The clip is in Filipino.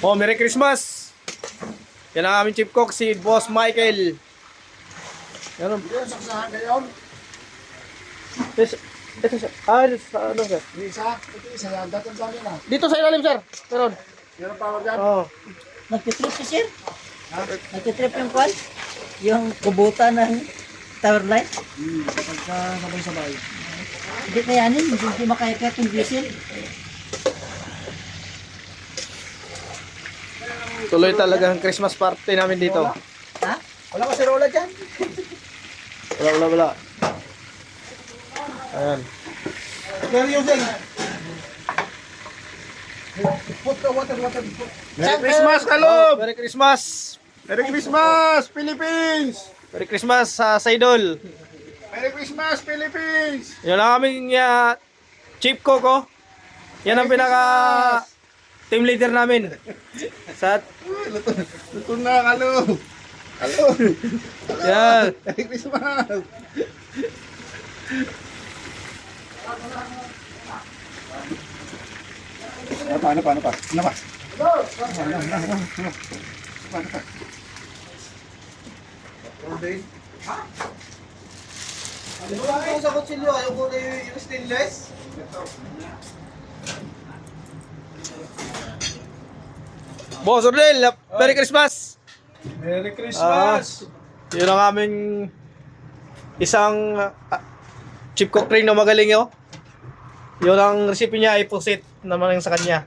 Oh, Merry Christmas! Yan ang aming chief cook, si Boss Michael. Yan ang... Yung saksahan ngayon. Ito sir. Ano sir? Ito isa yan. Datang dami na. Dito sa ilalim sir. Meron. Meron power dyan. Oo. Nagtitrip si sir? Nagtitrip yung kwan? Yung kubutan ng tower light? Pagka sabay-sabay. Hindi kayanin, hindi makaikat yung diesel. Tuloy talaga ang Christmas party namin dito. Ha? Wala ka si Rola dyan. Wala. Ayan. Pero using. Put the water. Merry Christmas, Kalob! Merry Christmas! Merry Christmas, Philippines! Merry Christmas sa Idol. Merry Christmas, Philippines! Yan ang aming chief cook, oh. Yan ang pinaka team leader namin. Sa Luto na, Kalo! Kalo! yan. Merry Christmas! Paano pa? Ano pa? Ano sa kutsilyo? Ayaw ko na yung stainless? Boss Ordel, Merry Christmas! Merry Yun ang aming isang chief cook rin na magaling, oh. Yun ang recipe niya, ipusit naman sa kanya.